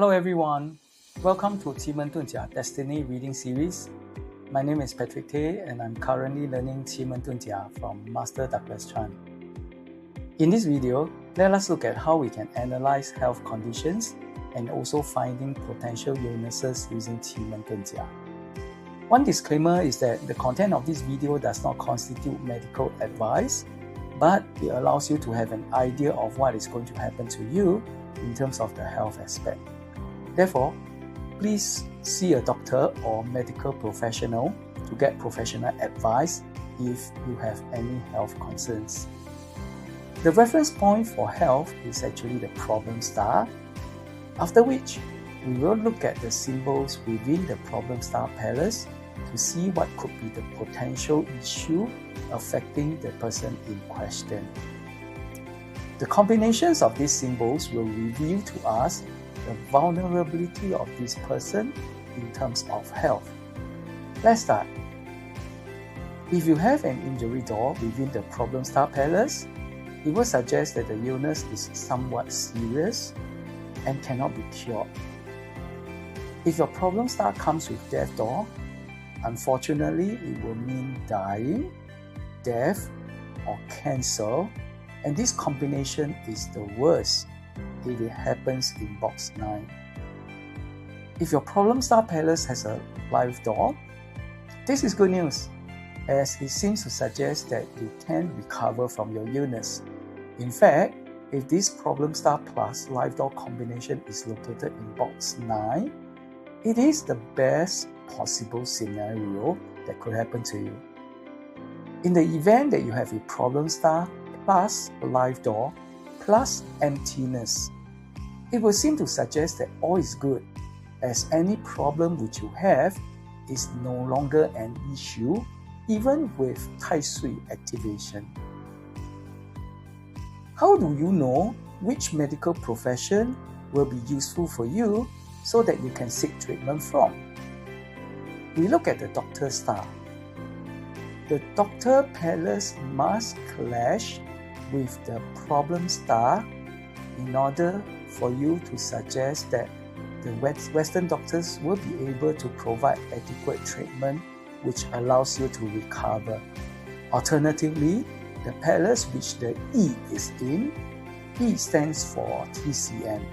Hello everyone, welcome to QIMEN DUNJIA Destiny Reading Series. My name is Patrick Tay and I'm currently learning QIMEN DUNJIA from Master Douglas Chan. In this video, let us look at how we can analyze health conditions and also finding potential illnesses using QIMEN DUNJIA. One disclaimer is that the content of this video does not constitute medical advice, but it allows you to have an idea of what is going to happen to you in terms of the health aspect. Therefore, please see a doctor or medical professional to get professional advice if you have any health concerns. The reference point for health is actually the problem star, after which we will look at the symbols within the problem star palace to see what could be the potential issue affecting the person in question. The combinations of these symbols will reveal to us the vulnerability of this person in terms of health. Let's start. If you have an injury door within the problem star palace, it will suggest that the illness is somewhat serious and cannot be cured. If your problem star comes with death door, unfortunately it will mean dying, death, or cancer, and this combination is the worst if it happens in box 9. If your problem star palace has a life door, this is good news, as it seems to suggest that you can recover from your illness. In fact, if this problem star plus life door combination is located in box 9, it is the best possible scenario that could happen to you. In the event that you have a problem star plus a life door plus emptiness, it will seem to suggest that all is good, as any problem which you have is no longer an issue, even with Tai Sui activation. How do you know which medical profession will be useful for you so that you can seek treatment from? We look at the doctor star. The doctor palace must clash with the problem star in order for you to suggest that the Western doctors will be able to provide adequate treatment which allows you to recover. Alternatively, the palace which the E is in, E stands for TCM.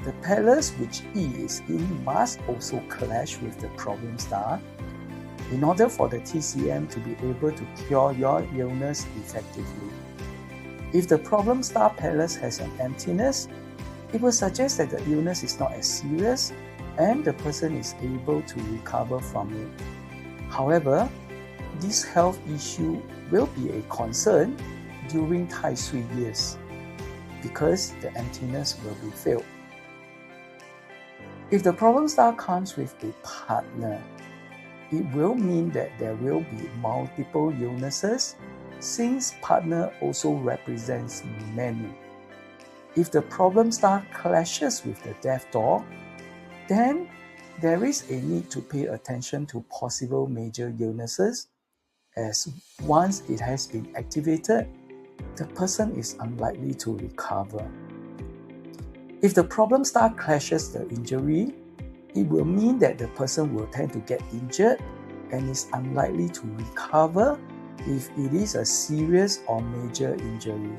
The palace which E is in must also clash with the problem star in order for the TCM to be able to cure your illness effectively. If the problem star palace has an emptiness, it will suggest that the illness is not as serious and the person is able to recover from it. However, this health issue will be a concern during Tai Sui years because the emptiness will be filled. If the problem star comes with a partner, it will mean that there will be multiple illnesses, since partner also represents many. If the problem star clashes with the death door, then there is a need to pay attention to possible major illnesses, as once it has been activated, the person is unlikely to recover. If the problem star clashes the injury, it will mean that the person will tend to get injured and is unlikely to recover if it is a serious or major injury.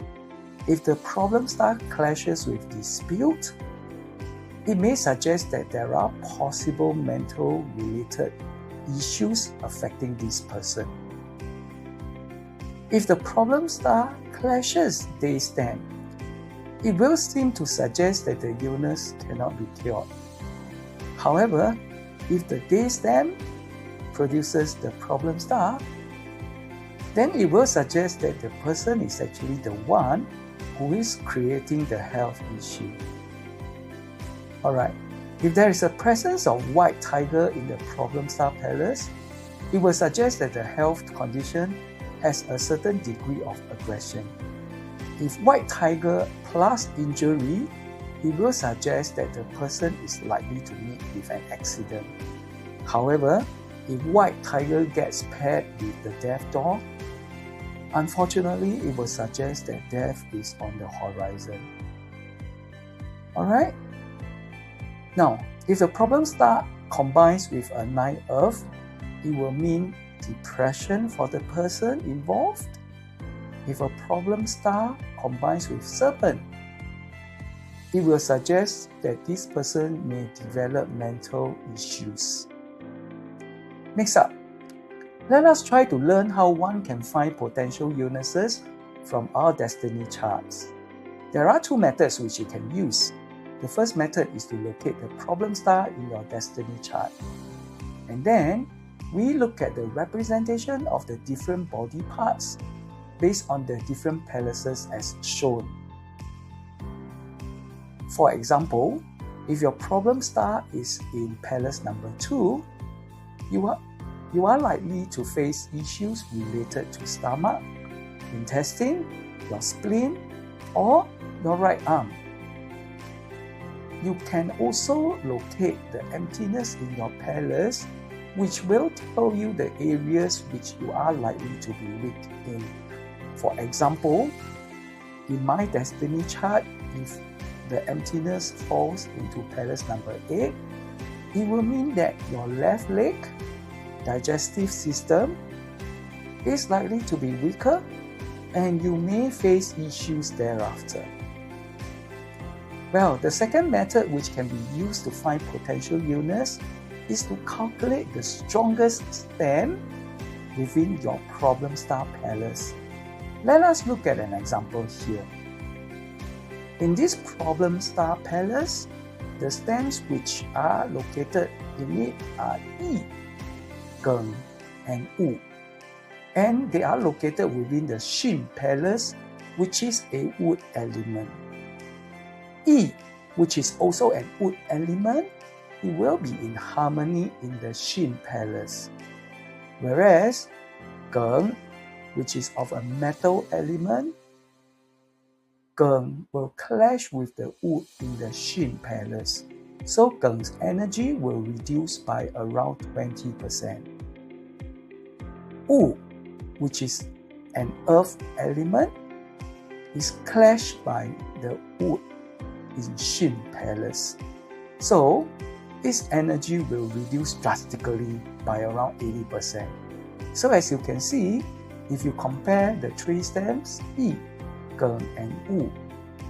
If the problem star clashes with dispute, it may suggest that there are possible mental related issues affecting this person. If the problem star clashes day stamp, it will seem to suggest that the illness cannot be cured. However, if the day stamp produces the problem star, then it will suggest that the person is actually the one who is creating the health issue. Alright, if there is a presence of white tiger in the problem star palace, it will suggest that the health condition has a certain degree of aggression. If white tiger plus injury, it will suggest that the person is likely to meet with an accident. However, if white tiger gets paired with the death door, unfortunately, it will suggest that death is on the horizon. Alright? Now, if the problem star combines with a 9 Earth, it will mean depression for the person involved. If a problem star combines with Serpent, it will suggest that this person may develop mental issues. Next up, let us try to learn how one can find potential illnesses from our destiny charts. There are two methods which you can use. The first method is to locate the problem star in your destiny chart. And then, we look at the representation of the different body parts based on the different palaces as shown. For example, if your problem star is in palace number 2, you are likely to face issues related to stomach, intestine, your spleen, or your right arm. You can also locate the emptiness in your palace, which will tell you the areas which you are likely to be weak in. For example, in my destiny chart, if the emptiness falls into palace number 8, it will mean that your left leg, digestive system, is likely to be weaker and you may face issues thereafter. Well, the second method which can be used to find potential illness is to calculate the strongest stem within your problem star palace. Let us look at an example here. In this problem star palace, the stems which are located in it are Yi, Geng, and Wu, and they are located within the Xin palace, which is a wood element. Yi, which is also an wood element, it will be in harmony in the Xin palace. Whereas Geng, which is of a metal element, Geng will clash with the wood in the Xin palace. So Geng's energy will reduce by around 20%. Wu, which is an earth element, is clashed by the wood in Xin palace. So its energy will reduce drastically by around 80%. So as you can see, if you compare the three stems, Yi, Geng, and Wu,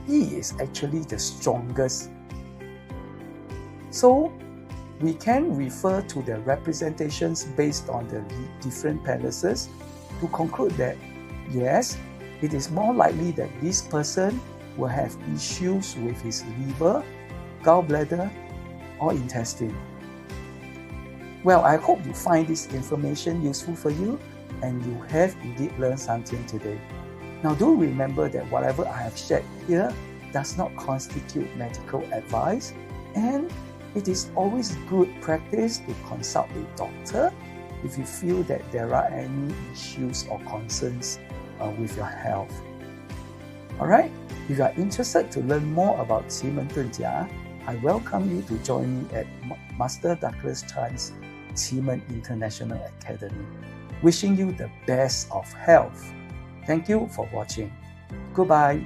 Yi is actually the strongest. So we can refer to the representations based on the different palaces to conclude that yes, it is more likely that this person will have issues with his liver, gallbladder, or intestine. Well, I hope you find this information useful for you and you have indeed learned something today. Now do remember that whatever I have shared here does not constitute medical advice, and it is always good practice to consult a doctor if you feel that there are any issues or concerns with your health. Alright, if you are interested to learn more about QIMEN DUNJIA, I welcome you to join me at Master Douglas Chan's QIMEN International Academy. Wishing you the best of health. Thank you for watching. Goodbye.